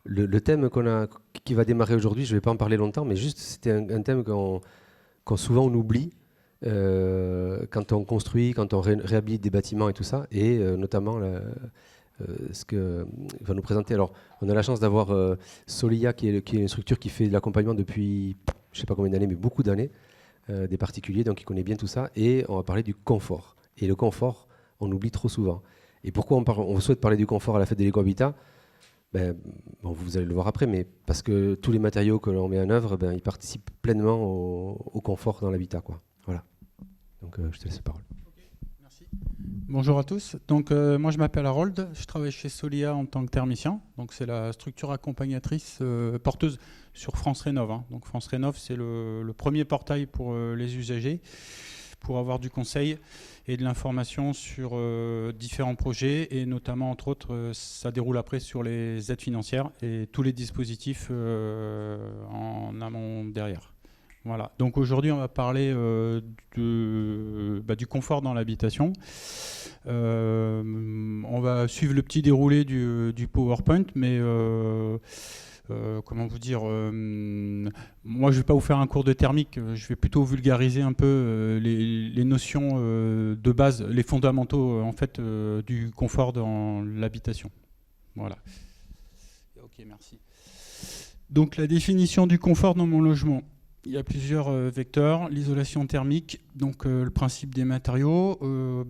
Le thème qui va démarrer aujourd'hui, je ne vais pas en parler longtemps, mais juste c'était un thème souvent on oublie quand on construit, quand on réhabilite des bâtiments et tout ça, et notamment ce que va nous présenter. Alors, on a la chance d'avoir Solia, qui est une structure qui fait de l'accompagnement depuis, je ne sais pas combien d'années, mais beaucoup d'années, des particuliers, donc il connaît bien tout ça, et on va parler du confort. Et le confort, on oublie trop souvent. Et pourquoi on souhaite parler du confort à la fête de l'éco-habitat? Bon, vous allez le voir après, mais parce que tous les matériaux que l'on met en œuvre, ils participent pleinement au confort dans l'habitat, quoi. Voilà. Donc, je te laisse la parole. Merci. Bonjour à tous. Donc, moi, je m'appelle Harold. Je travaille chez Solia en tant que thermicien. Donc, c'est la structure accompagnatrice porteuse sur France Rénov'. Hein. Donc, France Rénov', c'est le premier portail pour les usagers pour avoir du conseil et de l'information sur différents projets et notamment, entre autres, ça déroule après sur les aides financières et tous les dispositifs en amont derrière. Voilà. Donc aujourd'hui, on va parler du confort dans l'habitation. On va suivre le petit déroulé du PowerPoint, mais comment vous dire, moi je ne vais pas vous faire un cours de thermique, je vais plutôt vulgariser un peu les notions de base, les fondamentaux en fait du confort dans l'habitation. Voilà. Ok, merci. Donc la définition du confort dans mon logement. Il y a plusieurs vecteurs. L'isolation thermique, donc le principe des matériaux.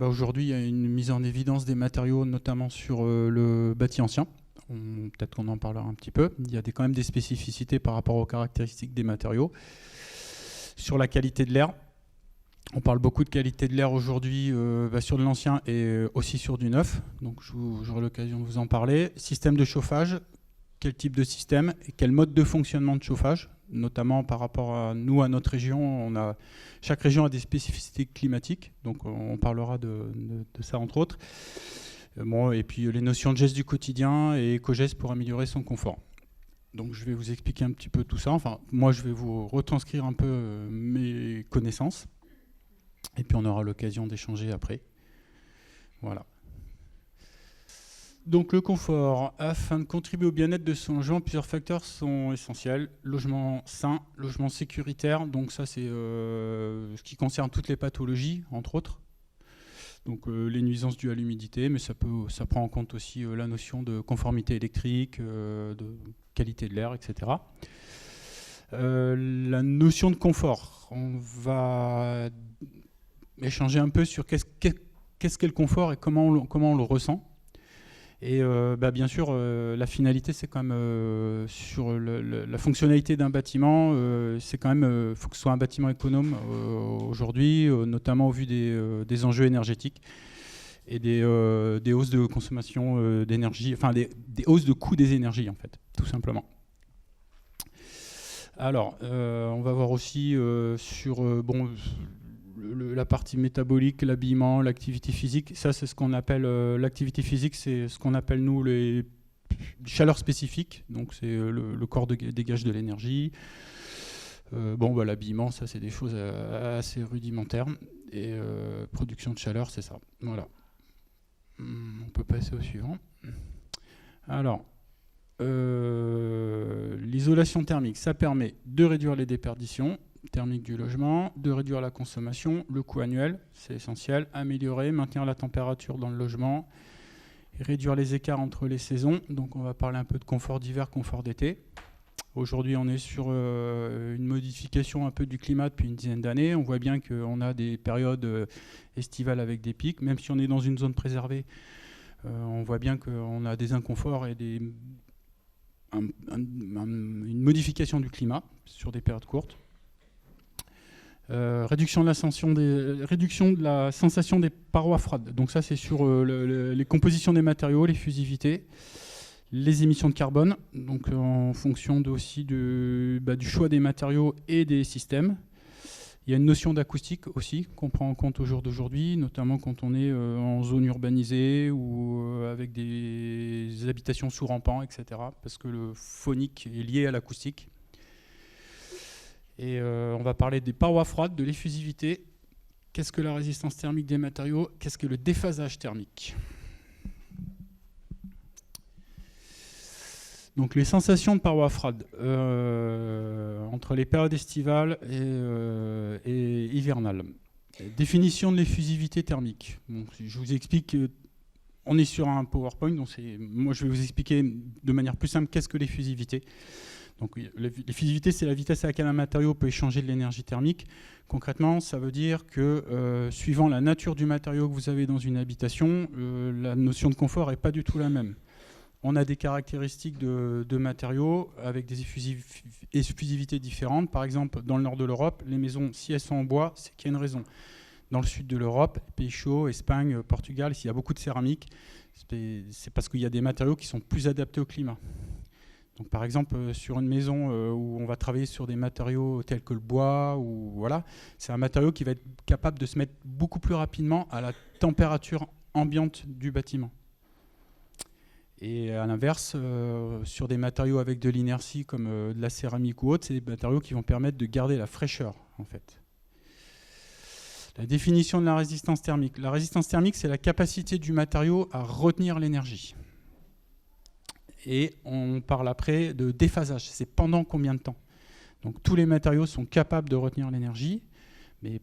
Aujourd'hui, il y a une mise en évidence des matériaux, notamment sur le bâti ancien. Peut-être qu'on en parlera un petit peu. Il y a quand même des spécificités par rapport aux caractéristiques des matériaux. Sur la qualité de l'air, on parle beaucoup de qualité de l'air aujourd'hui sur de l'ancien et aussi sur du neuf. Donc j'aurai l'occasion de vous en parler. Système de chauffage, quel type de système et quel mode de fonctionnement de chauffage, notamment par rapport à nous, à notre région. Chaque région a des spécificités climatiques, donc on parlera de ça entre autres. Bon, et puis les notions de gestes du quotidien et éco-gestes pour améliorer son confort. Donc je vais vous expliquer un petit peu tout ça. Enfin, moi je vais vous retranscrire un peu mes connaissances. Et puis on aura l'occasion d'échanger après. Voilà. Donc le confort, afin de contribuer au bien-être de son logement, plusieurs facteurs sont essentiels. Logement sain, logement sécuritaire, donc ça c'est ce qui concerne toutes les pathologies, entre autres. Donc les nuisances dues à l'humidité, mais ça prend en compte aussi la notion de conformité électrique, de qualité de l'air, etc. La notion de confort, on va échanger un peu sur qu'est-ce qu'est le confort et comment on le ressent. Et bien sûr, la finalité, c'est quand même sur la fonctionnalité d'un bâtiment, c'est quand même, faut que ce soit un bâtiment économe aujourd'hui, notamment au vu des enjeux énergétiques et des hausses de consommation d'énergie, enfin des hausses de coûts des énergies en fait, tout simplement. Alors, on va voir aussi sur la partie métabolique, l'habillement, l'activité physique. Ça, c'est ce qu'on appelle l'activité physique, c'est ce qu'on appelle nous les chaleurs spécifiques. Donc, c'est le corps dégage de l'énergie. L'habillement, ça, c'est des choses assez rudimentaires. Et production de chaleur, c'est ça. Voilà. On peut passer au suivant. Alors, l'isolation thermique, ça permet de réduire les déperditions thermique du logement, de réduire la consommation, le coût annuel, c'est essentiel, améliorer, maintenir la température dans le logement, réduire les écarts entre les saisons. Donc on va parler un peu de confort d'hiver, confort d'été. Aujourd'hui, on est sur une modification un peu du climat depuis une dizaine d'années. On voit bien qu'on a des périodes estivales avec des pics, même si on est dans une zone préservée. On voit bien qu'on a des inconforts et une modification du climat sur des périodes courtes. Réduction de la sensation des parois froides. Donc ça, c'est sur les compositions des matériaux, les fusivités, les émissions de carbone, donc en fonction aussi du choix des matériaux et des systèmes. Il y a une notion d'acoustique aussi qu'on prend en compte au jour d'aujourd'hui, notamment quand on est en zone urbanisée ou avec des habitations sous rampant, etc. Parce que le phonique est lié à l'acoustique. Et on va parler des parois froides, de l'effusivité. Qu'est-ce que la résistance thermique des matériaux? Qu'est-ce que le déphasage thermique? Donc les sensations de paroi froide entre les périodes estivales et hivernales. Définition de l'effusivité thermique. Bon, je vous explique, on est sur un PowerPoint, donc moi je vais vous expliquer de manière plus simple qu'est-ce que l'effusivité. Donc l'effusivité, c'est la vitesse à laquelle un matériau peut échanger de l'énergie thermique. Concrètement, ça veut dire que suivant la nature du matériau que vous avez dans une habitation, la notion de confort n'est pas du tout la même. On a des caractéristiques de matériaux avec des effusivités différentes. Par exemple, dans le nord de l'Europe, les maisons, si elles sont en bois, c'est qu'il y a une raison. Dans le sud de l'Europe, pays chauds, Espagne, Portugal, s'il y a beaucoup de céramique, c'est parce qu'il y a des matériaux qui sont plus adaptés au climat. Donc, par exemple, sur une maison où on va travailler sur des matériaux tels que le bois, voilà, c'est un matériau qui va être capable de se mettre beaucoup plus rapidement à la température ambiante du bâtiment. Et à l'inverse, sur des matériaux avec de l'inertie comme de la céramique ou autre, c'est des matériaux qui vont permettre de garder la fraîcheur, en fait. La définition de la résistance thermique. La résistance thermique, c'est la capacité du matériau à retenir l'énergie. Et on parle après de déphasage. C'est pendant combien de temps? Donc tous les matériaux sont capables de retenir l'énergie, mais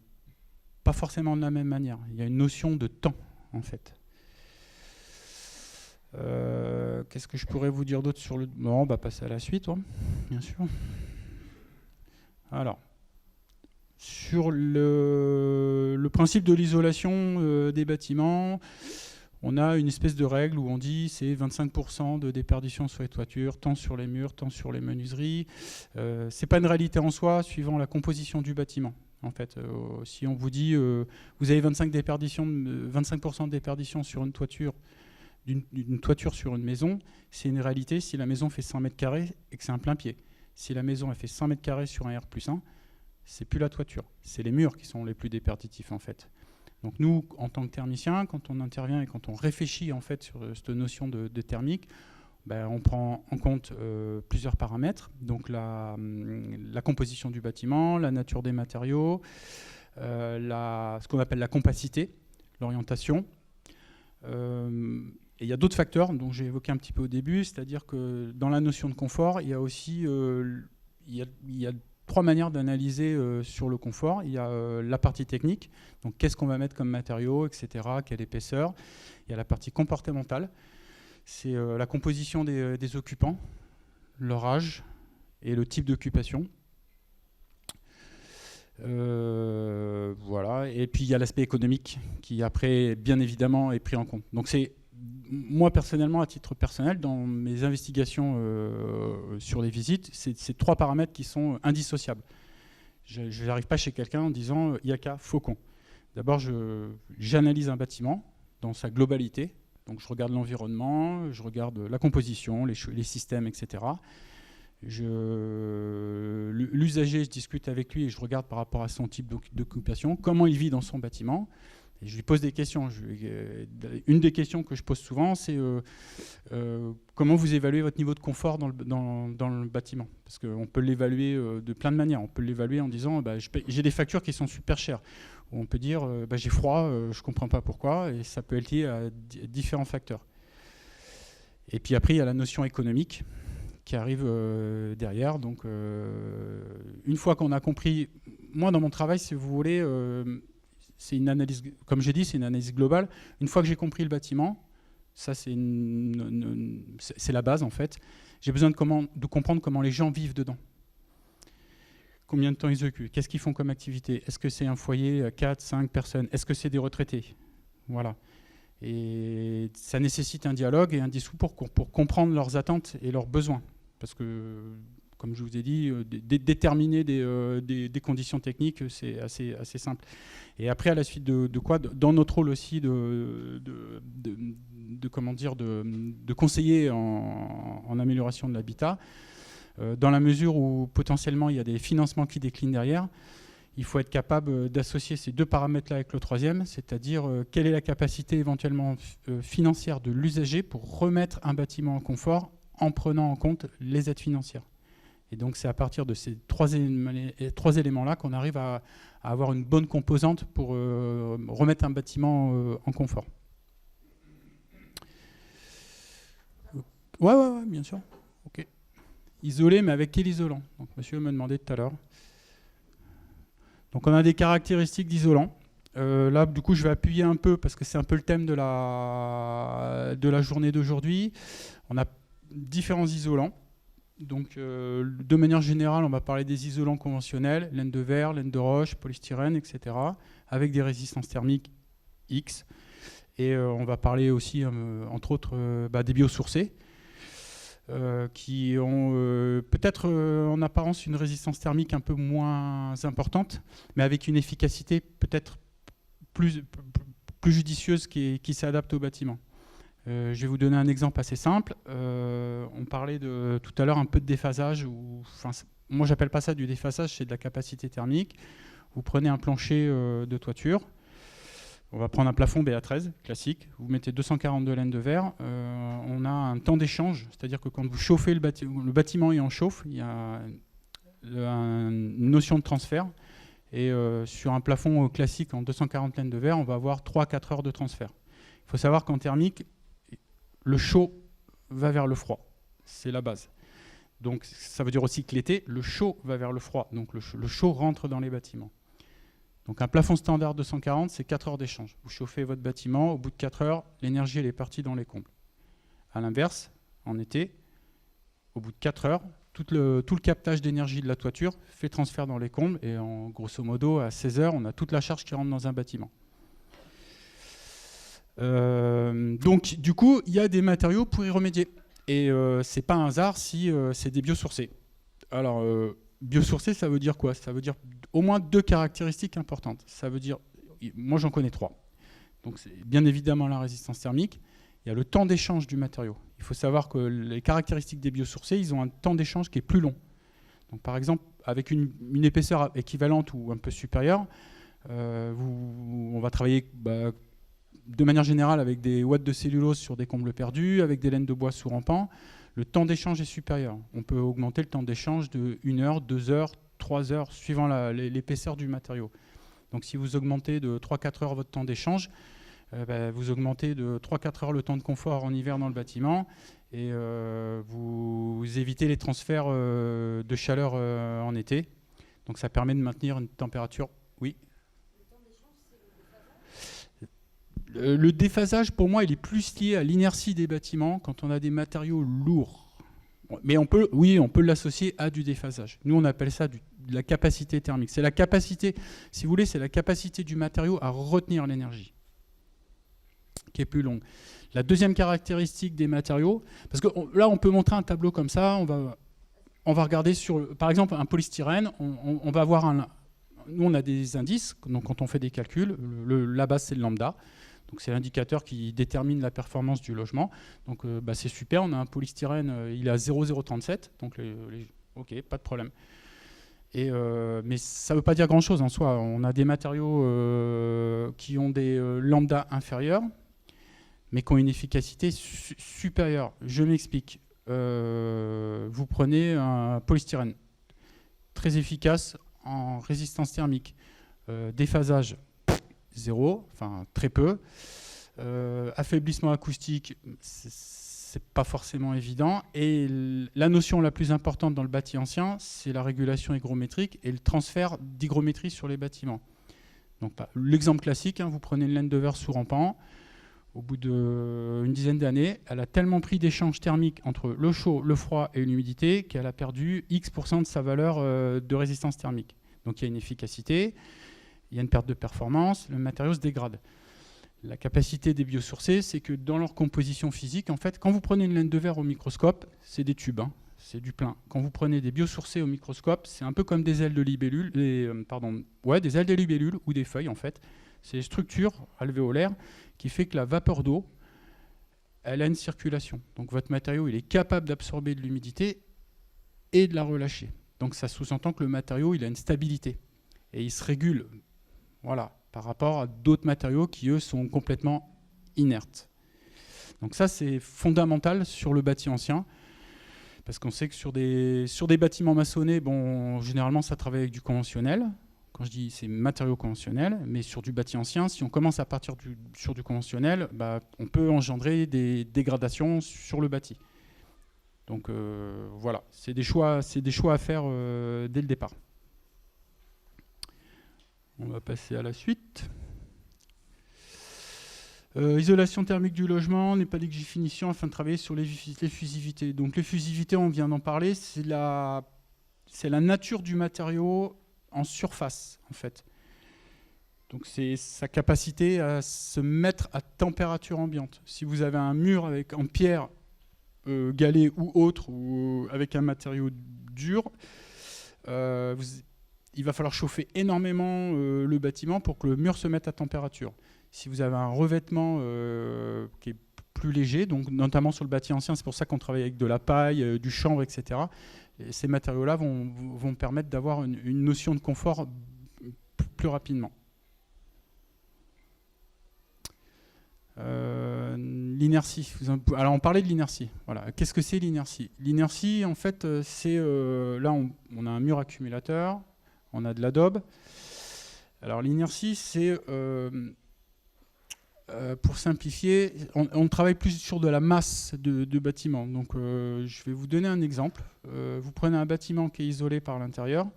pas forcément de la même manière. Il y a une notion de temps, en fait. Qu'est-ce que je pourrais vous dire d'autre sur le... Bon, on va passer à la suite, hein, bien sûr. Alors, sur le principe de l'isolation des bâtiments, on a une espèce de règle où on dit c'est 25% de déperdition sur les toitures, tant sur les murs, tant sur les menuiseries. C'est pas une réalité en soi, suivant la composition du bâtiment. En fait, si on vous dit vous avez 25% de déperdition sur une toiture, d'une toiture sur une maison, c'est une réalité si la maison fait 100 mètres carrés et que c'est un plein pied. Si la maison elle fait 100 mètres carrés sur un R+1, c'est plus la toiture, c'est les murs qui sont les plus déperditifs en fait. Donc nous, en tant que thermiciens, quand on intervient et quand on réfléchit en fait sur cette notion de thermique, ben, on prend en compte plusieurs paramètres, donc la composition du bâtiment, la nature des matériaux, ce qu'on appelle la compacité, l'orientation. Et il y a d'autres facteurs dont j'ai évoqué un petit peu au début, c'est-à-dire que dans la notion de confort, il y a aussi il y a trois manières d'analyser sur le confort. Il y a la partie technique, donc qu'est-ce qu'on va mettre comme matériaux, etc., quelle épaisseur. Il y a la partie comportementale, c'est la composition des occupants, leur âge et le type d'occupation. Voilà. Et puis il y a l'aspect économique qui après bien évidemment est pris en compte. Donc c'est moi personnellement, à titre personnel, dans mes investigations sur les visites, c'est ces trois paramètres qui sont indissociables. Je n'arrive pas chez quelqu'un en disant IACA, faucon. D'abord, j'analyse un bâtiment dans sa globalité. Donc je regarde l'environnement, je regarde la composition, les systèmes, etc. L'usager, je discute avec lui et je regarde par rapport à son type d'occupation, comment il vit dans son bâtiment. Et je lui pose des questions. Une des questions que je pose souvent, c'est comment vous évaluez votre niveau de confort dans le bâtiment? Parce qu'on peut l'évaluer de plein de manières. On peut l'évaluer en disant j'ai des factures qui sont super chères. Ou on peut dire j'ai froid, je ne comprends pas pourquoi. Et ça peut être lié à différents facteurs. Et puis après, il y a la notion économique qui arrive derrière. Donc, une fois qu'on a compris, moi dans mon travail, si vous voulez, c'est une analyse, comme j'ai dit, c'est une analyse globale. Une fois que j'ai compris le bâtiment, ça c'est la base en fait. J'ai besoin de comprendre comment les gens vivent dedans. Combien de temps ils occupent? Qu'est-ce qu'ils font comme activité? Est-ce que c'est un foyer à 4, 5 personnes? Est-ce que c'est des retraités? Voilà. Et ça nécessite un dialogue et un discours pour comprendre leurs attentes et leurs besoins. Parce que, comme je vous ai dit, déterminer des conditions techniques, c'est assez simple. Et après, à la suite de quoi, dans notre rôle aussi de conseiller en amélioration de l'habitat, dans la mesure où potentiellement il y a des financements qui déclinent derrière, il faut être capable d'associer ces deux paramètres-là avec le troisième, c'est-à-dire quelle est la capacité éventuellement financière de l'usager pour remettre un bâtiment en confort en prenant en compte les aides financières. Et donc c'est à partir de ces trois éléments-là qu'on arrive à avoir une bonne composante pour remettre un bâtiment en confort. Ouais, bien sûr. Ok. Isolé, mais avec quel isolant? Donc, monsieur me demandait tout à l'heure. Donc on a des caractéristiques d'isolant. Là, du coup, je vais appuyer un peu parce que c'est un peu le thème de la journée d'aujourd'hui. On a différents isolants. Donc, de manière générale, on va parler des isolants conventionnels, laine de verre, laine de roche, polystyrène, etc., avec des résistances thermiques X. Et on va parler aussi, entre autres, des biosourcés, qui ont peut-être en apparence une résistance thermique un peu moins importante, mais avec une efficacité peut-être plus judicieuse qui s'adapte au bâtiment. Je vais vous donner un exemple assez simple. On parlait tout à l'heure un peu de déphasage. Moi, j'appelle pas ça du déphasage, c'est de la capacité thermique. Vous prenez un plancher de toiture. On va prendre un plafond BA13 classique. Vous mettez 240 de laine de verre. On a un temps d'échange, c'est-à-dire que quand vous chauffez le bâtiment est en chauffe, il y a une notion de transfert. Et sur un plafond classique en 240 laine de verre, on va avoir 3-4 heures de transfert. Il faut savoir qu'en thermique, le chaud va vers le froid. C'est la base. Donc ça veut dire aussi que l'été, le chaud va vers le froid. Donc le chaud rentre dans les bâtiments. Donc un plafond standard 240, c'est 4 heures d'échange. Vous chauffez votre bâtiment, au bout de 4 heures, l'énergie elle est partie dans les combles. A l'inverse, en été, au bout de 4 heures, tout le captage d'énergie de la toiture fait transfert dans les combles et en grosso modo, à 16 heures, on a toute la charge qui rentre dans un bâtiment. Donc du coup, il y a des matériaux pour y remédier. Et c'est pas un hasard si c'est des biosourcés. Alors, biosourcés, ça veut dire quoi? Ça veut dire au moins 2 caractéristiques importantes. Ça veut dire, moi j'en connais 3. Donc c'est bien évidemment la résistance thermique. Il y a le temps d'échange du matériau. Il faut savoir que les caractéristiques des biosourcés, ils ont un temps d'échange qui est plus long. Donc par exemple, avec une épaisseur équivalente ou un peu supérieure, on va travailler de manière générale avec des watts de cellulose sur des combles perdus, avec des laines de bois sous rampant. Le temps d'échange est supérieur. On peut augmenter le temps d'échange de 1 heure, 2 heures, 3 heures, suivant l'épaisseur du matériau. Donc si vous augmentez de 3-4 heures votre temps d'échange, vous augmentez de 3-4 heures le temps de confort en hiver dans le bâtiment et vous évitez les transferts de chaleur en été. Donc ça permet de maintenir une température. Oui. Le déphasage, pour moi, il est plus lié à l'inertie des bâtiments quand on a des matériaux lourds. Mais on peut l'associer à du déphasage. Nous, on appelle ça de la capacité thermique. C'est la capacité, si vous voulez, c'est la capacité du matériau à retenir l'énergie, qui est plus longue. La deuxième caractéristique des matériaux, parce que là, on peut montrer un tableau comme ça, on va regarder sur, par exemple, un polystyrène, on va avoir nous, on a des indices, donc quand on fait des calculs, la base, c'est le lambda. Donc c'est l'indicateur qui détermine la performance du logement. Donc c'est super, on a un polystyrène, il est à 0,037, donc ok, pas de problème. Mais ça ne veut pas dire grand-chose en soi. On a des matériaux qui ont des lambda inférieurs, mais qui ont une efficacité supérieure. Je m'explique. Vous prenez un polystyrène, très efficace en résistance thermique, déphasage, 0, enfin très peu. Affaiblissement acoustique, c'est pas forcément évident. Et la notion la plus importante dans le bâti ancien, c'est la régulation hygrométrique et le transfert d'hygrométrie sur les bâtiments. Donc l'exemple classique, vous prenez une laine de verre sous rampant, au bout d'une dizaine d'années, elle a tellement pris d'échange thermique entre le chaud, le froid et l'humidité qu'elle a perdu X% de sa valeur de résistance thermique. Donc il y a une efficacité, il y a une perte de performance, le matériau se dégrade. La capacité des biosourcés, c'est que dans leur composition physique, en fait, quand vous prenez une laine de verre au microscope, c'est des tubes, c'est du plein. Quand vous prenez des biosourcés au microscope, c'est un peu comme des ailes de libellule, des ailes de libellule ou des feuilles en fait. C'est une structure alvéolaire qui fait que la vapeur d'eau, elle a une circulation. Donc votre matériau, il est capable d'absorber de l'humidité et de la relâcher. Donc ça sous-entend que le matériau, il a une stabilité et il se régule. Voilà, par rapport à d'autres matériaux qui, eux, sont complètement inertes. Donc ça, c'est fondamental sur le bâti ancien, parce qu'on sait que sur des bâtiments maçonnés, généralement, ça travaille avec du conventionnel. Quand je dis c'est matériaux conventionnels, mais sur du bâti ancien, si on commence à partir sur du conventionnel, on peut engendrer des dégradations sur le bâti. Donc voilà, c'est des choix à faire dès le départ. On va passer à la suite. Isolation thermique du logement, finition afin de travailler sur l'effusivités. Donc l'effusivités, on vient d'en parler, c'est la nature du matériau en surface, en fait. Donc c'est sa capacité à se mettre à température ambiante. Si vous avez un mur en pierre, galets ou autre, ou avec un matériau dur, il va falloir chauffer énormément le bâtiment pour que le mur se mette à température. Si vous avez un revêtement qui est plus léger, donc notamment sur le bâti ancien, c'est pour ça qu'on travaille avec de la paille, du chanvre, etc. Et ces matériaux-là vont permettre d'avoir une notion de confort plus rapidement. L'inertie. Alors on parlait de l'inertie. Voilà. Qu'est-ce que c'est l'inertie? L'inertie, en fait, c'est là on a un mur accumulateur, on a de l'adobe. Alors l'inertie, c'est pour simplifier, on travaille plus sur de la masse de bâtiment. Donc je vais vous donner un exemple. Vous prenez un bâtiment qui est isolé par l'intérieur.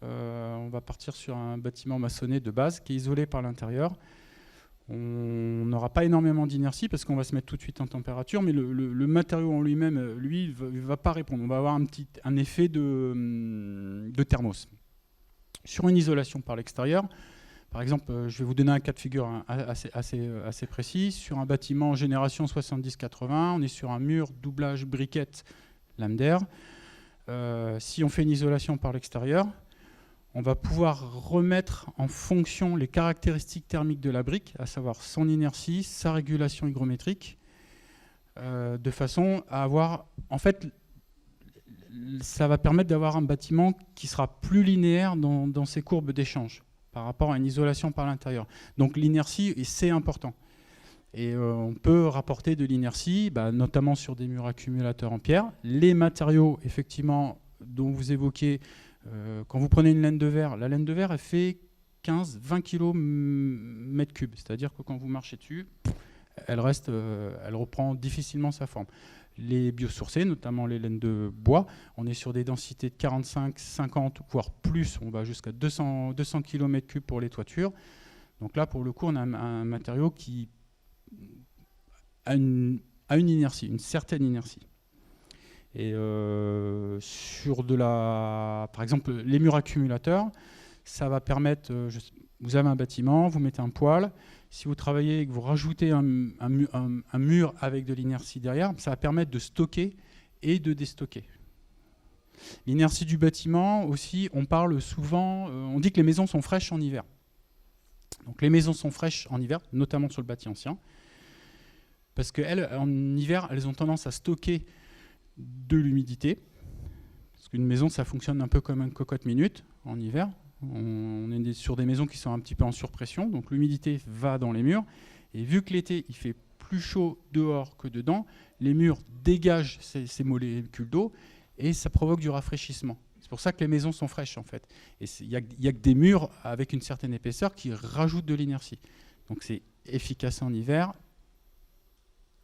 On va partir sur un bâtiment maçonné de base qui est isolé par l'intérieur. On n'aura pas énormément d'inertie parce qu'on va se mettre tout de suite en température, mais le matériau en lui-même, lui, il va pas répondre. On va avoir un effet de thermos. Sur une isolation par l'extérieur, par exemple, je vais vous donner un cas de figure assez précis. Sur un bâtiment génération 70-80, on est sur un mur doublage briquette lame d'air. Si on fait une isolation par l'extérieur, on va pouvoir remettre en fonction les caractéristiques thermiques de la brique, à savoir son inertie, sa régulation hygrométrique, de façon à avoir... En fait, ça va permettre d'avoir un bâtiment qui sera plus linéaire dans ses courbes d'échange par rapport à une isolation par l'intérieur. Donc l'inertie, c'est important. Et on peut rapporter de l'inertie, notamment sur des murs accumulateurs en pierre. Les matériaux, effectivement, dont vous évoquez... quand vous prenez une laine de verre, la laine de verre, elle fait 15-20 kg mètre cube. C'est-à-dire que quand vous marchez dessus, elle reprend difficilement sa forme. Les biosourcés, notamment les laines de bois, on est sur des densités de 45, 50, voire plus. On va jusqu'à 200 kg mètre cube pour les toitures. Donc là, pour le coup, on a un matériau qui a une inertie, une certaine inertie. Et sur par exemple, les murs accumulateurs, ça va permettre, vous avez un bâtiment, vous mettez un poêle, si vous travaillez et que vous rajoutez un mur avec de l'inertie derrière, ça va permettre de stocker et de déstocker. L'inertie du bâtiment aussi, on parle souvent, on dit que les maisons sont fraîches en hiver. Donc les maisons sont fraîches en hiver, notamment sur le bâti ancien, parce qu'elles, en hiver, elles ont tendance à stocker de l'humidité, parce qu'une maison, ça fonctionne un peu comme une cocotte-minute en hiver. On est sur des maisons qui sont un petit peu en surpression, donc l'humidité va dans les murs, et vu que l'été, il fait plus chaud dehors que dedans, les murs dégagent ces molécules d'eau, et ça provoque du rafraîchissement. C'est pour ça que les maisons sont fraîches, en fait. Et il n'y a que des murs avec une certaine épaisseur qui rajoutent de l'inertie. Donc c'est efficace en hiver,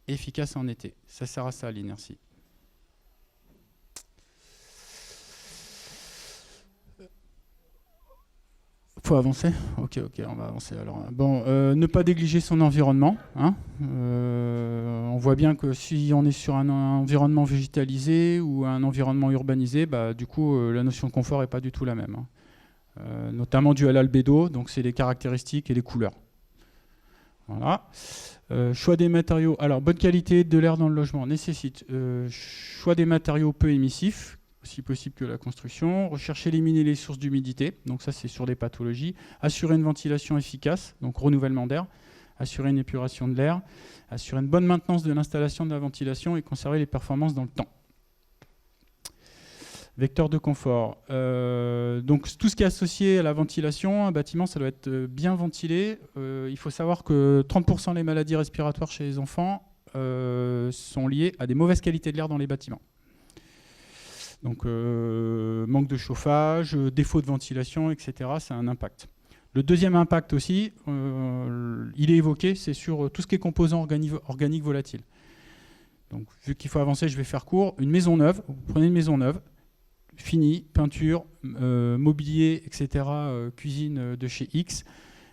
efficace en été. Ça sert à ça, l'inertie. Faut avancer ? Ok, on va avancer. Alors, bon, ne pas négliger son environnement. Hein. On voit bien que si on est sur un environnement végétalisé ou un environnement urbanisé, du coup, la notion de confort n'est pas du tout la même. Hein. Notamment dû à l'albédo, donc c'est les caractéristiques et les couleurs. Voilà. Choix des matériaux. Alors, bonne qualité de l'air dans le logement nécessite choix des matériaux peu émissifs, aussi possible que la construction, rechercher, éliminer les sources d'humidité, donc ça c'est sur des pathologies, assurer une ventilation efficace, donc renouvellement d'air, assurer une épuration de l'air, assurer une bonne maintenance de l'installation de la ventilation et conserver les performances dans le temps. Vecteur de confort. Donc tout ce qui est associé à la ventilation, un bâtiment, ça doit être bien ventilé. Il faut savoir que 30% des maladies respiratoires chez les enfants sont liées à des mauvaises qualités de l'air dans les bâtiments. Donc manque de chauffage, défaut de ventilation, etc. C'est un impact. Le deuxième impact aussi, il est évoqué, c'est sur tout ce qui est composants organiques volatiles. Donc, vu qu'il faut avancer, je vais faire court. Une maison neuve, vous prenez une maison neuve, finie, peinture, mobilier, etc., cuisine de chez X.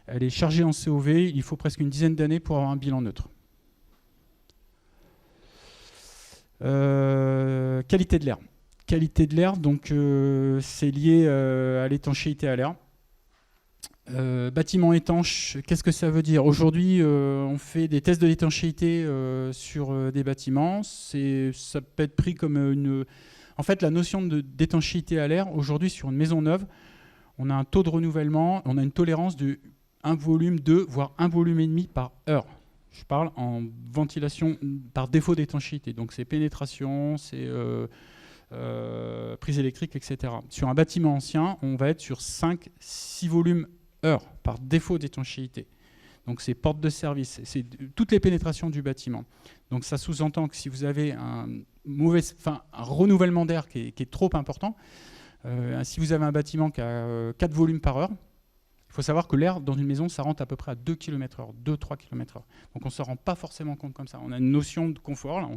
Elle est chargée en COV, il faut presque une dizaine d'années pour avoir un bilan neutre. Qualité de l'air. Qualité de l'air, donc c'est lié à l'étanchéité à l'air. Bâtiment étanche, qu'est-ce que ça veut dire? Aujourd'hui, on fait des tests de l'étanchéité sur des bâtiments. Ça peut être pris comme une... En fait, la notion d'étanchéité à l'air, aujourd'hui, sur une maison neuve, on a un taux de renouvellement, on a une tolérance de 1 volume 2, voire 1 volume et demi par heure. Je parle en ventilation par défaut d'étanchéité. Donc, c'est pénétration, c'est prise électrique, etc. Sur un bâtiment ancien, on va être sur 5-6 volumes heure par défaut d'étanchéité. Donc c'est porte de service, c'est toutes les pénétrations du bâtiment. Donc ça sous-entend que si vous avez un renouvellement d'air qui est trop important, si vous avez un bâtiment qui a 4 volumes par heure, il faut savoir que l'air dans une maison, ça rentre à peu près à 2 km/h, 2-3 km/h. Donc on ne se rend pas forcément compte comme ça. On a une notion de confort, là,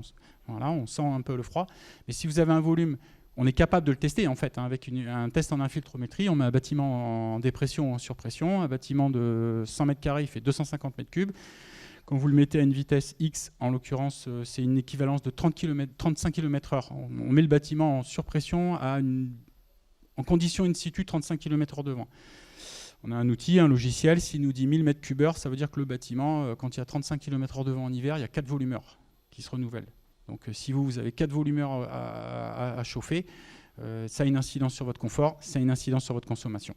on sent un peu le froid. Mais si vous avez un volume... On est capable de le tester en fait, avec un test en infiltrométrie. On met un bâtiment en dépression ou en surpression. Un bâtiment de 100 mètres carrés, il fait 250 mètres cubes. Quand vous le mettez à une vitesse X, en l'occurrence, c'est une équivalence de 35 km/h. On met le bâtiment en surpression en condition in situ 35 km/h de vent. On a un outil, un logiciel, s'il nous dit 1000 mètres cubes heure, ça veut dire que le bâtiment, quand il y a 35 km/h de vent en hiver, il y a 4 volumeurs qui se renouvellent. Donc si vous avez 4 volumeurs à chauffer, ça a une incidence sur votre confort, ça a une incidence sur votre consommation.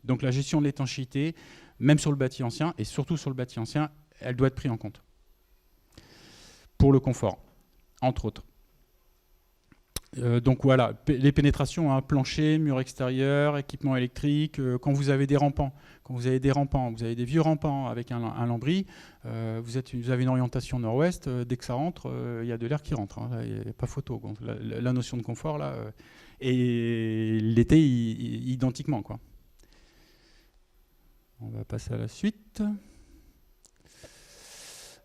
Donc la gestion de l'étanchéité, même sur le bâti ancien, et surtout sur le bâti ancien, elle doit être prise en compte. Pour le confort, entre autres. Donc voilà, les pénétrations, hein, plancher, mur extérieur, équipement électrique, quand vous avez des rampants, vous avez des vieux rampants avec un lambris, vous avez une orientation nord-ouest, dès que ça rentre, il y a de l'air qui rentre, hein, il n'y a pas photo. Donc, la notion de confort, là, et l'été, identiquement, quoi. On va passer à la suite.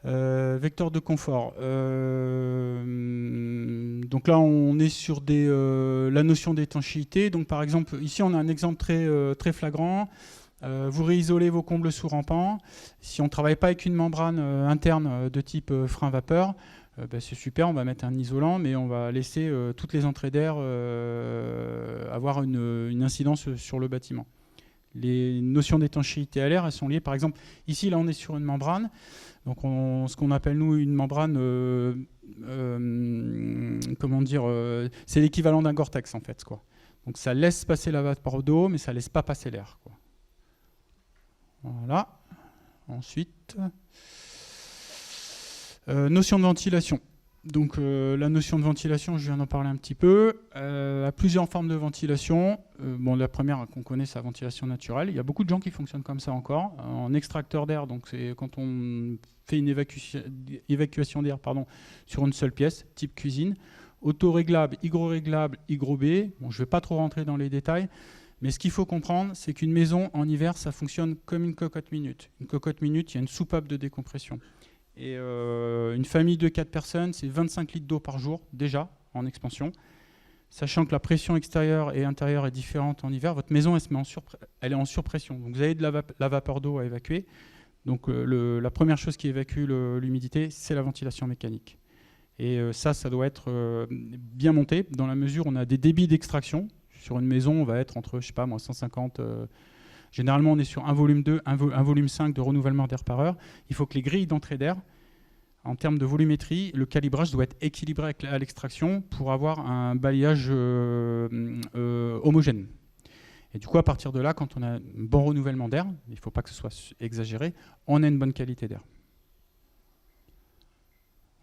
Vecteur de confort. Donc là, on est sur la notion d'étanchéité. Donc par exemple, ici, on a un exemple très flagrant. Vous réisolez vos combles sous rampant. Si on ne travaille pas avec une membrane interne de type frein vapeur, c'est super, on va mettre un isolant, mais on va laisser toutes les entrées d'air avoir une incidence sur le bâtiment. Les notions d'étanchéité à l'air, elles sont liées. Par exemple, ici, là, on est sur une membrane. Donc, ce qu'on appelle, nous, une membrane, c'est l'équivalent d'un Gore-Tex, en fait, quoi. Donc, ça laisse passer la vapeur d'eau, mais ça ne laisse pas passer l'air, quoi. Voilà. Ensuite, notion de ventilation. Donc la notion de ventilation, je viens d'en parler un petit peu. À plusieurs formes de ventilation. La première qu'on connaît, c'est la ventilation naturelle. Il y a beaucoup de gens qui fonctionnent comme ça encore. En extracteur d'air, donc c'est quand on fait une évacuation d'air sur une seule pièce, type cuisine. Autoréglable, hygro-B. Bon, je ne vais pas trop rentrer dans les détails. Mais ce qu'il faut comprendre, c'est qu'une maison, en hiver, ça fonctionne comme une cocotte minute. Une cocotte minute, il y a une soupape de décompression. Et une famille de 4 personnes, c'est 25 litres d'eau par jour, déjà, en expansion. Sachant que la pression extérieure et intérieure est différente en hiver, votre maison, elle est en surpression. Donc vous avez de la vapeur d'eau à évacuer. Donc la première chose qui évacue l'humidité, c'est la ventilation mécanique. Et ça doit être bien monté, dans la mesure où on a des débits d'extraction. Sur une maison, on va être entre, 150... Généralement, on est sur un volume 2, un volume 5 de renouvellement d'air par heure. Il faut que les grilles d'entrée d'air, en termes de volumétrie, le calibrage doit être équilibré à l'extraction pour avoir un balayage homogène. Et du coup, à partir de là, quand on a un bon renouvellement d'air, il ne faut pas que ce soit exagéré, on a une bonne qualité d'air.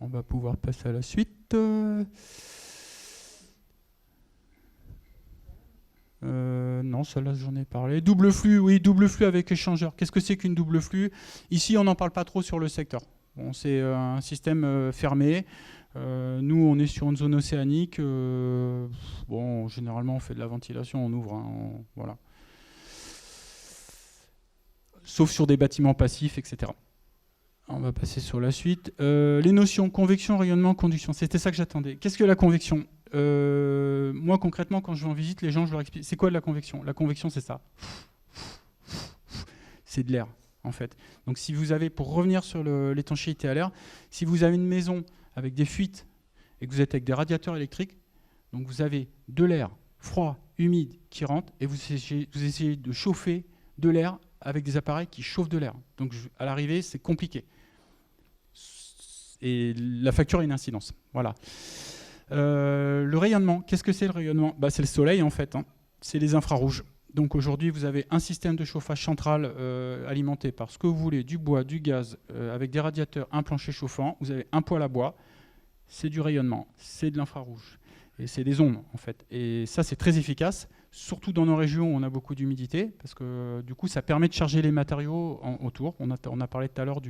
On va pouvoir passer à la suite. Non, celle-là, j'en ai parlé. Double flux, oui, double flux avec échangeur. Qu'est-ce que c'est qu'une double flux? Ici, on n'en parle pas trop sur le secteur. Bon, c'est un système fermé. Nous, on est sur une zone océanique. Généralement, on fait de la ventilation, on ouvre. Voilà. Sauf sur des bâtiments passifs, etc. On va passer sur la suite. Les notions convection, rayonnement, conduction. C'était ça que j'attendais. Qu'est-ce que la convection ? Moi, concrètement, quand je vais en visite, les gens, je leur explique. C'est quoi de la convection ? La convection, c'est ça. C'est de l'air, en fait. Donc, si vous avez, pour revenir sur l'étanchéité à l'air, si vous avez une maison avec des fuites et que vous êtes avec des radiateurs électriques, donc vous avez de l'air froid, humide qui rentre et vous essayez de chauffer de l'air avec des appareils qui chauffent de l'air. Donc, à l'arrivée, c'est compliqué. Et la facture a une incidence. Voilà. Le rayonnement, qu'est-ce que c'est le rayonnement ? C'est le soleil en fait, hein. C'est les infrarouges. Donc aujourd'hui vous avez un système de chauffage central alimenté par ce que vous voulez, du bois, du gaz, avec des radiateurs, un plancher chauffant, vous avez un poêle à bois, c'est du rayonnement, c'est de l'infrarouge. Et c'est des ondes en fait. Et ça c'est très efficace, surtout dans nos régions où on a beaucoup d'humidité, parce que du coup ça permet de charger les matériaux autour. On a parlé tout à l'heure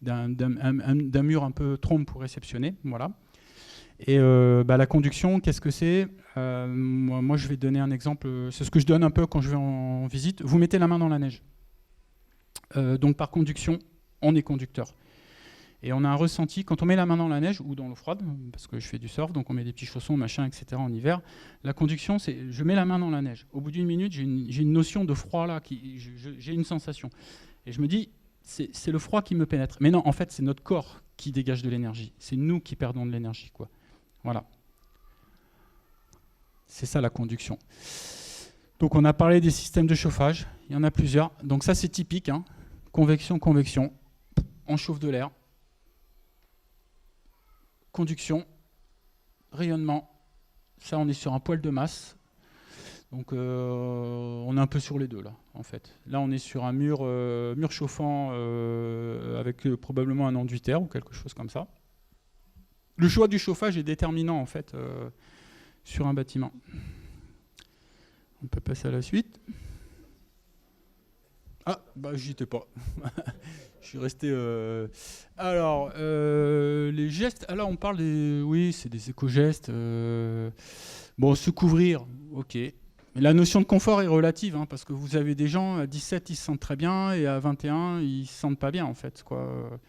d'un mur un peu trompe pour réceptionner, voilà. Et la conduction, qu'est-ce que c'est ? Moi, je vais donner un exemple. C'est ce que je donne un peu quand je vais en visite. Vous mettez la main dans la neige. Donc, par conduction, on est conducteur. Et on a un ressenti, quand on met la main dans la neige ou dans l'eau froide, parce que je fais du surf, donc on met des petits chaussons, machin, etc. en hiver. La conduction, c'est je mets la main dans la neige. Au bout d'une minute, j'ai une notion de froid là, j'ai une sensation. Et je me dis, c'est le froid qui me pénètre. Mais non, en fait, c'est notre corps qui dégage de l'énergie. C'est nous qui perdons de l'énergie, quoi. Voilà. C'est ça la conduction. Donc on a parlé des systèmes de chauffage. Il y en a plusieurs. Donc ça, c'est typique, hein. Convection, convection. On chauffe de l'air. Conduction. Rayonnement. Ça, on est sur un poêle de masse. Donc on est un peu sur les deux là, en fait. Là, on est sur un mur chauffant avec probablement un enduitaire ou quelque chose comme ça. Le choix du chauffage est déterminant en fait sur un bâtiment. On peut passer à la suite. Ah, j'y étais pas. Je suis resté. Alors, les gestes. Ah là, on parle des. Oui, c'est des éco-gestes. Se couvrir, ok. Mais la notion de confort est relative, hein, parce que vous avez des gens à 17, ils se sentent très bien, et à 21, ils se sentent pas bien, en fait, quoi.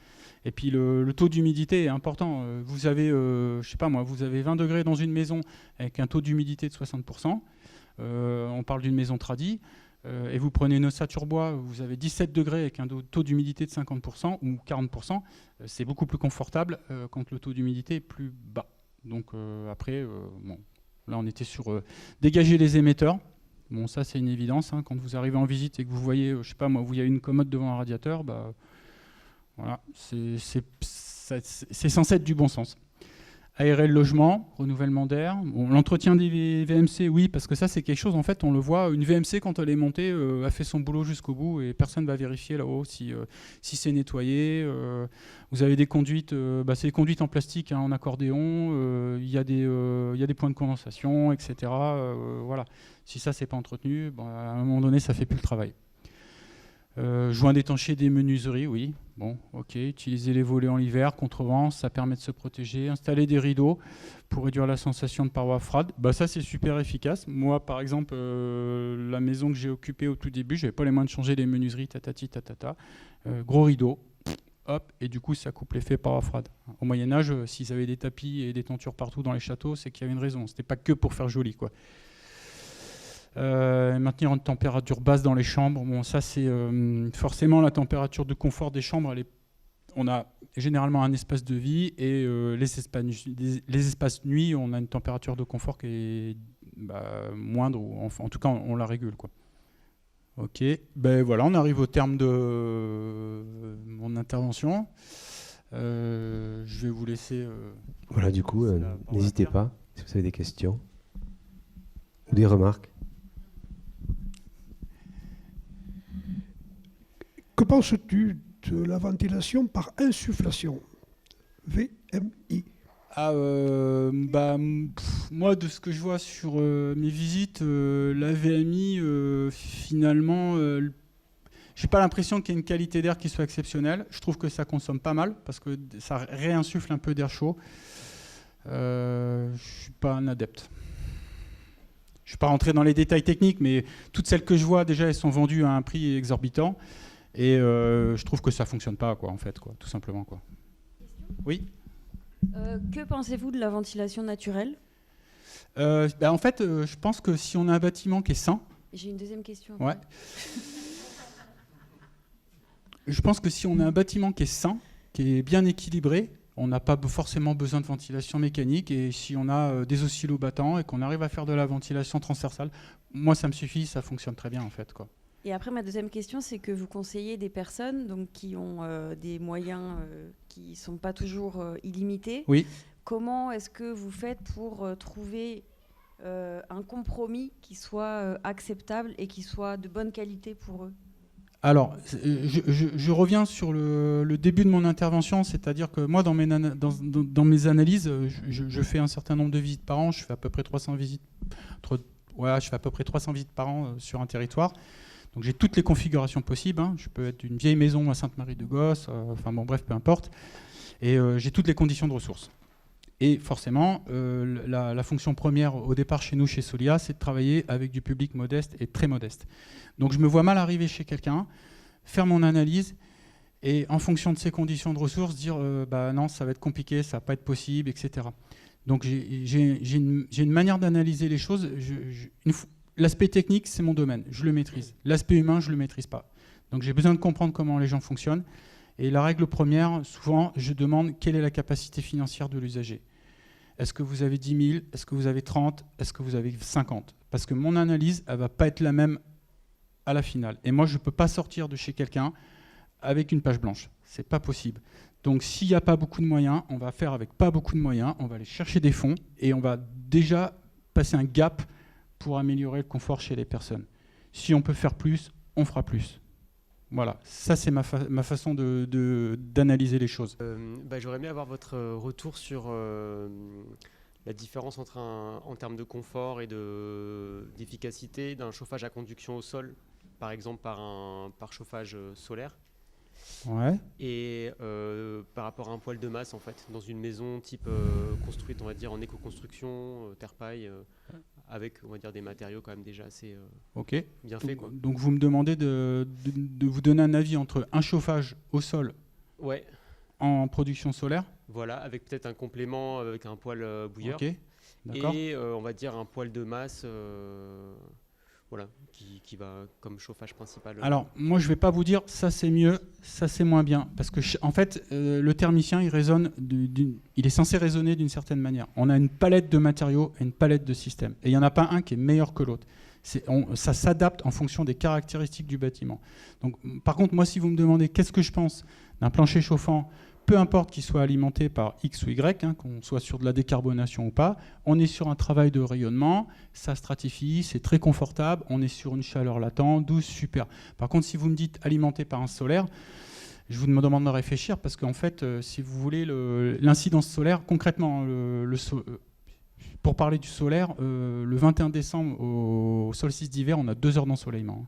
Et puis le taux d'humidité est important. Vous avez, je sais pas moi, vous avez 20 degrés dans une maison avec un taux d'humidité de 60%. On parle d'une maison tradie. Et vous prenez une ossature bois, vous avez 17 degrés avec un taux d'humidité de 50% ou 40%. C'est beaucoup plus confortable quand le taux d'humidité est plus bas. Donc après, là on était sur dégager les émetteurs. Bon, ça c'est une évidence, hein. Quand vous arrivez en visite et que vous voyez, je sais pas moi, vous avez une commode devant un radiateur, voilà, c'est censé être du bon sens. Aérer le logement, renouvellement d'air. L'entretien des VMC, oui, parce que ça, c'est quelque chose, en fait, on le voit. Une VMC, quand elle est montée, a fait son boulot jusqu'au bout et personne ne va vérifier là-haut si c'est nettoyé. Vous avez des conduites, c'est des conduites en plastique, hein, en accordéon. Il y a des points de condensation, etc. Voilà. Si ça, c'est pas entretenu, à un moment donné, ça fait plus le travail. Joint d'étancher des menuiseries, oui. Bon, ok. Utiliser les volets en hiver, contre-vent, ça permet de se protéger. Installer des rideaux pour réduire la sensation de parois froides. Ça, c'est super efficace. Moi, par exemple, la maison que j'ai occupée au tout début, je n'avais pas les moyens de changer les menuiseries, tatata. Gros rideau, hop, et du coup, ça coupe l'effet parois froides. Au Moyen-Âge, s'ils avaient des tapis et des tentures partout dans les châteaux, c'est qu'il y avait une raison. C'était pas que pour faire joli, quoi. Maintenir une température basse dans les chambres. Bon, ça c'est forcément la température de confort des chambres. On a généralement un espace de vie et les espaces nuit, on a une température de confort qui est moindre, ou en tout cas on la régule, quoi. Ok, voilà, on arrive au terme de mon intervention. Je vais vous laisser. Voilà, du coup, n'hésitez pas si vous avez des questions ou des remarques. Que penses-tu de la ventilation par insufflation, VMI? Moi, de ce que je vois sur mes visites, la VMI, finalement, j'ai pas l'impression qu'il y ait une qualité d'air qui soit exceptionnelle. Je trouve que ça consomme pas mal parce que ça réinsuffle un peu d'air chaud. Je suis pas un adepte. Je ne vais pas rentrer dans les détails techniques, mais toutes celles que je vois, déjà, elles sont vendues à un prix exorbitant. Et je trouve que ça fonctionne pas, quoi, en fait, quoi, tout simplement, quoi. Oui. Que pensez-vous de la ventilation naturelle ? En fait, je pense que si on a un bâtiment qui est sain... J'ai une deuxième question. Ouais. Je pense que si on a un bâtiment qui est sain, qui est bien équilibré, on n'a pas forcément besoin de ventilation mécanique. Et si on a des oscillos battants et qu'on arrive à faire de la ventilation transversale, moi, ça me suffit, ça fonctionne très bien, en fait, quoi. Et après, ma deuxième question, c'est que vous conseillez des personnes donc, qui ont des moyens qui ne sont pas toujours illimités. Oui. Comment est-ce que vous faites pour trouver un compromis qui soit acceptable et qui soit de bonne qualité pour eux ? Alors, je reviens sur le début de mon intervention, c'est-à-dire que moi, dans mes analyses, je fais un certain nombre de visites par an. Je fais à peu près 300 visites, par an sur un territoire. Donc j'ai toutes les configurations possibles. Hein. Je peux être une vieille maison à Sainte-Marie-de-Gosse, bref, peu importe. Et j'ai toutes les conditions de ressources. Et forcément, la fonction première au départ chez nous, chez Solia, c'est de travailler avec du public modeste et très modeste. Donc je me vois mal arriver chez quelqu'un, faire mon analyse et en fonction de ses conditions de ressources, dire non, ça va être compliqué, ça va pas être possible, etc. Donc j'ai une manière d'analyser les choses. L'aspect technique, c'est mon domaine, je le maîtrise. L'aspect humain, je ne le maîtrise pas. Donc j'ai besoin de comprendre comment les gens fonctionnent. Et la règle première, souvent, je demande quelle est la capacité financière de l'usager. Est-ce que vous avez 10 000 ? Est-ce que vous avez 30 ? Est-ce que vous avez 50 ? Parce que mon analyse, elle ne va pas être la même à la finale. Et moi, je ne peux pas sortir de chez quelqu'un avec une page blanche. Ce n'est pas possible. Donc s'il n'y a pas beaucoup de moyens, on va faire avec pas beaucoup de moyens, on va aller chercher des fonds et on va déjà passer un gap pour améliorer le confort chez les personnes. Si on peut faire plus, on fera plus. Voilà, ça c'est ma façon d'analyser les choses. J'aurais aimé avoir votre retour sur la différence entre en termes de confort et d'efficacité d'un chauffage à conduction au sol, par exemple par chauffage solaire. Ouais. Et par rapport à un poêle de masse en fait, dans une maison type construite on va dire en éco-construction, terre-paille, avec on va dire des matériaux quand même déjà assez bien faits quoi. Donc vous me demandez de vous donner un avis entre un chauffage au sol en production solaire. Voilà, avec peut-être un complément avec un poêle bouilleur. Ok, d'accord. Et on va dire un poêle de masse qui va comme chauffage principal. Alors, moi, je ne vais pas vous dire ça c'est mieux, ça c'est moins bien. Parce que, en fait, le thermicien, il est censé raisonner d'une certaine manière. On a une palette de matériaux et une palette de systèmes. Et il n'y en a pas un qui est meilleur que l'autre. Ça s'adapte en fonction des caractéristiques du bâtiment. Donc, par contre, moi, si vous me demandez qu'est-ce que je pense d'un plancher chauffant, peu importe qu'il soit alimenté par X ou Y, qu'on soit sur de la décarbonation ou pas, on est sur un travail de rayonnement, ça stratifie, c'est très confortable, on est sur une chaleur latente, douce, super. Par contre, si vous me dites alimenté par un solaire, je vous demande de réfléchir parce qu'en fait, si vous voulez, l'incidence solaire, concrètement, pour parler du solaire, le 21 décembre au solstice d'hiver, on a 2 heures d'ensoleillement.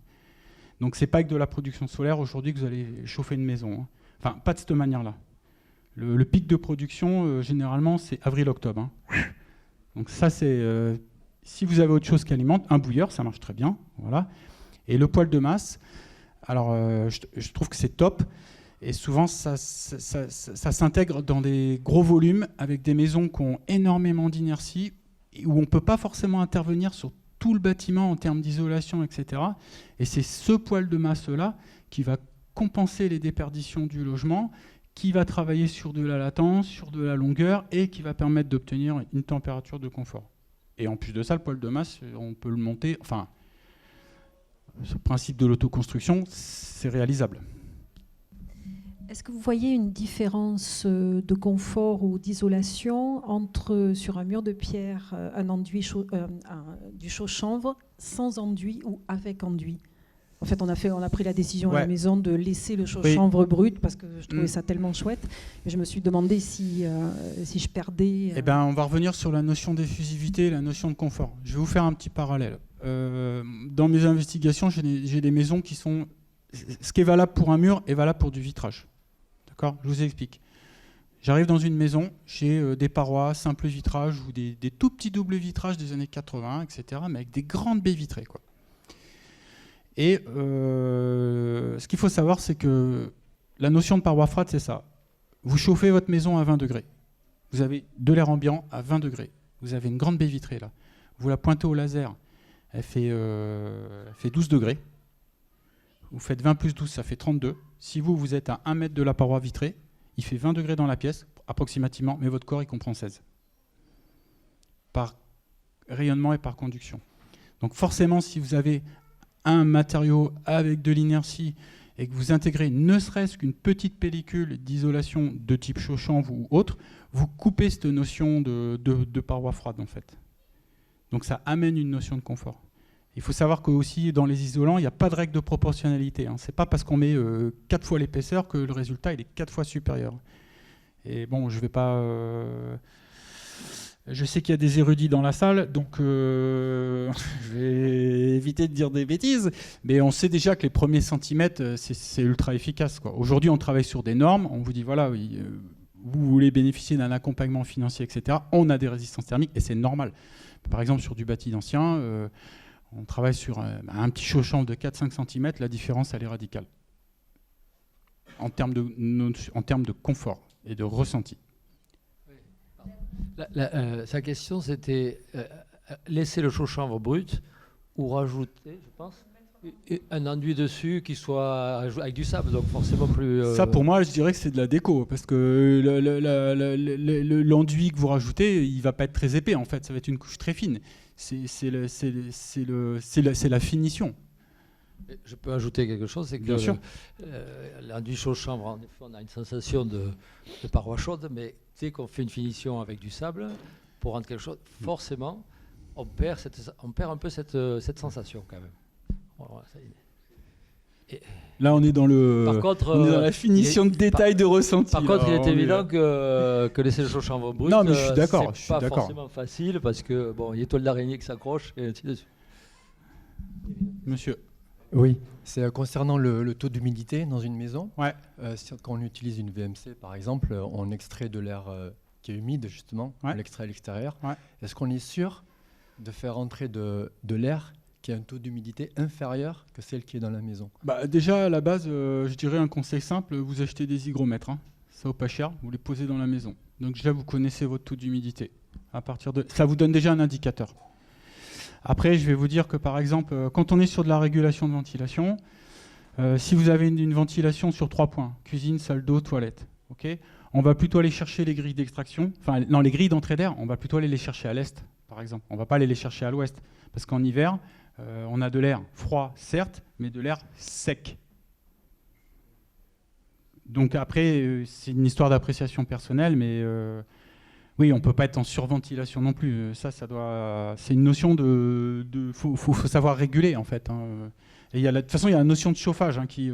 Donc c'est pas avec de la production solaire aujourd'hui que vous allez chauffer une maison. Enfin, pas de cette manière-là. Le pic de production, généralement, c'est avril-octobre. Donc ça, c'est... si vous avez autre chose qui alimente, un bouilleur, ça marche très bien. Voilà. Et le poêle de masse, alors je trouve que c'est top. Et souvent, ça s'intègre dans des gros volumes avec des maisons qui ont énormément d'inertie, où on ne peut pas forcément intervenir sur tout le bâtiment en termes d'isolation, etc. Et c'est ce poêle de masse-là qui va compenser les déperditions du logement, qui va travailler sur de la latence, sur de la longueur et qui va permettre d'obtenir une température de confort. Et en plus de ça, le poêle de masse, on peut le monter, enfin, ce principe de l'autoconstruction, c'est réalisable. Est-ce que vous voyez une différence de confort ou d'isolation entre, sur un mur de pierre, un enduit du chaud-chanvre sans enduit ou avec enduit ? En fait, on a pris la décision à la maison de laisser le chaud-chanvre brut parce que je trouvais ça tellement chouette. Et je me suis demandé si je perdais... Eh ben, on va revenir sur la notion d'effusivité et la notion de confort. Je vais vous faire un petit parallèle. Dans mes investigations, j'ai des maisons qui sont... Ce qui est valable pour un mur est valable pour du vitrage. D'accord ? Je vous explique. J'arrive dans une maison, j'ai des parois, simples vitrages ou des tout petits doubles vitrages des années 80, etc., mais avec des grandes baies vitrées, quoi. Et ce qu'il faut savoir, c'est que la notion de paroi froide, c'est ça. Vous chauffez votre maison à 20 degrés. Vous avez de l'air ambiant à 20 degrés. Vous avez une grande baie vitrée là. Vous la pointez au laser, elle fait 12 degrés. Vous faites 20 plus 12, ça fait 32. Si vous êtes à 1 mètre de la paroi vitrée, il fait 20 degrés dans la pièce, approximativement, mais votre corps, il comprend 16. Par rayonnement et par conduction. Donc forcément, si vous avez un matériau avec de l'inertie et que vous intégrez ne serait-ce qu'une petite pellicule d'isolation de type chaud-chanvre ou autre, vous coupez cette notion de paroi froide en fait. Donc ça amène une notion de confort. Il faut savoir que aussi dans les isolants, il n'y a pas de règle de proportionnalité. Ce n'est pas parce qu'on met 4 fois l'épaisseur que le résultat il est 4 fois supérieur. Et bon, je vais pas... Je sais qu'il y a des érudits dans la salle, donc je vais éviter de dire des bêtises, mais on sait déjà que les premiers centimètres, c'est ultra efficace, quoi. Aujourd'hui, on travaille sur des normes, on vous dit, voilà, oui, vous voulez bénéficier d'un accompagnement financier, etc. On a des résistances thermiques, et c'est normal. Par exemple, sur du bâti ancien, on travaille sur un petit chaud-chanvre de 4-5 cm, la différence, elle est radicale. En termes de confort et de ressenti. Sa question, c'était laisser le chaud-chanvre brut ou rajouter, je pense, un enduit dessus qui soit avec du sable, donc forcément plus... Ça, pour moi, je dirais que c'est de la déco, parce que l'enduit que vous rajoutez, il ne va pas être très épais, en fait, ça va être une couche très fine. C'est la finition. Je peux ajouter quelque chose, c'est que bien sûr, l'enduit chaud-chanvre, en effet, on a une sensation de paroi chaude, mais dès qu'on fait une finition avec du sable, pour rendre quelque chose, forcément, on perd un peu cette sensation quand même. Voilà, là, on est dans par contre, on est dans la finition de détail de ressenti. Par contre, là, il est évident que laisser le chaud-chanvre brut, non, mais je suis d'accord, c'est pas forcément facile parce que bon, il y a toile d'araignée qui s'accroche et ainsi de suite. Monsieur. Oui, c'est concernant le taux d'humidité dans une maison. Ouais. Quand on utilise une VMC, par exemple, on extrait de l'air qui est humide, justement, ouais. On l'extrait à l'extérieur. Ouais. Est-ce qu'on est sûr de faire entrer de l'air qui a un taux d'humidité inférieur que celle qui est dans la maison? Déjà, à la base, je dirais un conseil simple, vous achetez des hygromètres. Ça vaut pas cher, vous les posez dans la maison. Donc déjà, vous connaissez votre taux d'humidité. Ça vous donne déjà un indicateur. Après, je vais vous dire que, par exemple, quand on est sur de la régulation de ventilation, si vous avez une ventilation sur 3 points, cuisine, salle d'eau, toilette, okay, on va plutôt aller chercher les grilles d'extraction, les grilles d'entrée d'air, on va plutôt aller les chercher à l'est, par exemple. On ne va pas aller les chercher à l'ouest, parce qu'en hiver, on a de l'air froid, certes, mais de l'air sec. Donc après, c'est une histoire d'appréciation personnelle, mais oui, on ne peut pas être en surventilation non plus. C'est une notion faut savoir réguler, en fait. Et de toute façon, il y a la notion de chauffage qui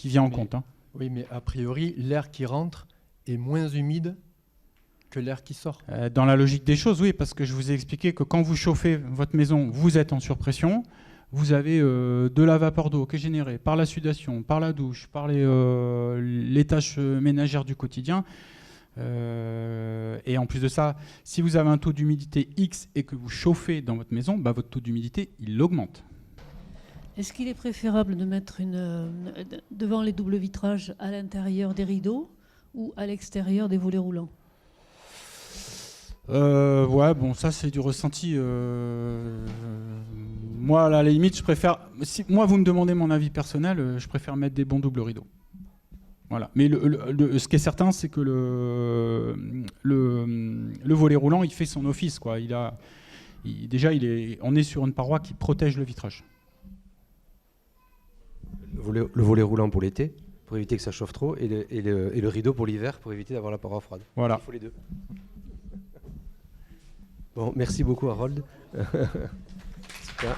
vient en compte. Oui, mais a priori, l'air qui rentre est moins humide que l'air qui sort. Dans la logique des choses, oui, parce que je vous ai expliqué que quand vous chauffez votre maison, vous êtes en surpression, vous avez de la vapeur d'eau qui est générée par la sudation, par la douche, par les tâches ménagères du quotidien. Et en plus de ça, si vous avez un taux d'humidité X et que vous chauffez dans votre maison, votre taux d'humidité, il augmente. Est-ce qu'il est préférable de mettre devant les doubles vitrages à l'intérieur des rideaux ou à l'extérieur des volets roulants? Ouais, bon, ça c'est du ressenti. Moi, à la limite, je préfère. Si moi, vous me demandez mon avis personnel, je préfère mettre des bons doubles rideaux. Voilà. Mais ce qui est certain, c'est que le volet roulant, il fait son office, quoi. On est sur une paroi qui protège le vitrage. Le volet roulant pour l'été, pour éviter que ça chauffe trop, et le rideau pour l'hiver, pour éviter d'avoir la paroi froide. Voilà. Il faut les deux. Bon, merci beaucoup Harold. Super.